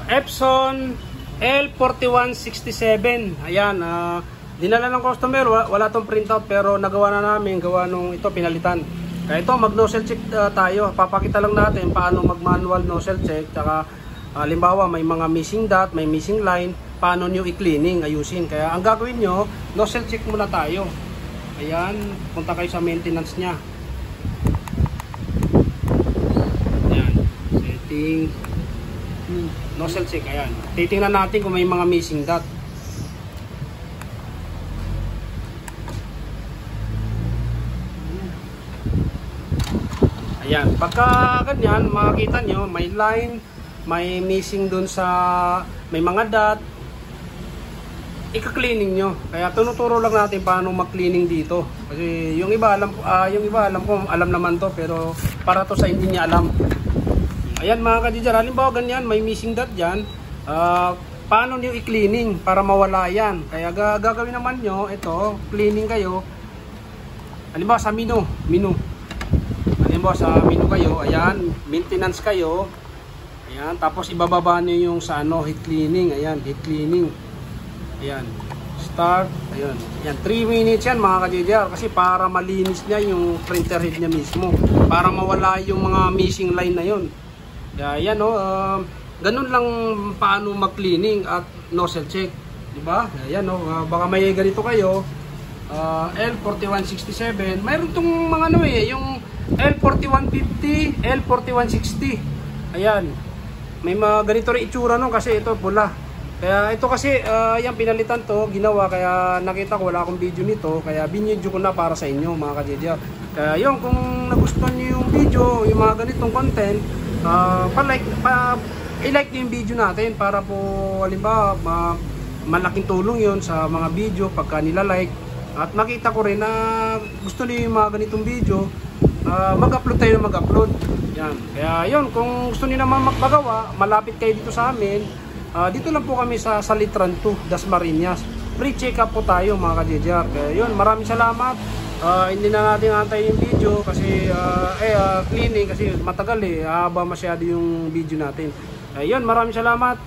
Epson L4167. Ayan, dinala ng customer, wala tong printout pero nagawa na namin, gawa nung ito pinalitan. Kaya ito, mag nozzle check tayo. Papakita lang natin paano mag manual nozzle check. Tsaka halimbawa may mga missing dot, may missing line, paano nyo i-cleaning, ayusin. Kaya ang gagawin nyo, nozzle check muna tayo. Ayan, punta kayo sa maintenance nya. Ayan, setting, nozzle check. Ayan, titingnan natin kung may mga missing dot. Ayan, pagka ganyan, makikita nyo, may line, may missing dun sa, may mga dot, ika-cleaning nyo. Kaya tunuturo lang natin paano mag-cleaning dito. Kasi yung iba alam ko, alam naman to, pero para to sa hindi niya alam. Ayan mga kadijar, halimbawa ganyan, may missing dot dyan, paano nyo i-cleaning para mawala yan. Kaya gagawin naman nyo, ito, cleaning kayo. Halimbawa sa menu. Halimbawa sa menu kayo, ayan, maintenance kayo. Ayan, tapos ibababa nyo yung sa ano, heat cleaning. Ayan, heat cleaning. Ayan, start. Ayan, 3 minutes yan mga ka-JJR. Kasi para malinis niya yung printer head niya mismo, para mawala yung mga missing line na yun. Kaya ayan o, ganun lang paano mag-cleaning at nozzle check, diba? Ayan o, baka may ganito kayo, L4167. Mayroon tong mga ano yung L4150, L4160. Ayan, may mga ganito rin itsura no, kasi ito pula. Kaya ito kasi yung pinalitan to, ginawa, kaya nakita ko wala akong video nito, kaya binidyo ko na para sa inyo mga ka-JJR. Kaya yun, kung nagustuhan nyo yung video, yung mga ganitong content, i-like nyo yung video natin para po halimbawa malaking tulong yun sa mga video pagka nila-like. At makita ko rin na gusto nyo yung mga ganitong video, mag-upload tayo mag-upload. Yan. Kaya yun, kung gusto niyo naman magpagawa, malapit kayo dito sa amin. Dito lang po kami sa Salitran 2, Dasmariñas. Free check-up po tayo mga ka-JJR. Kaya yun, maraming salamat. Hindi na natin antay yung video kasi cleaning kasi matagal haba masyado yung video natin. Yun, maraming salamat.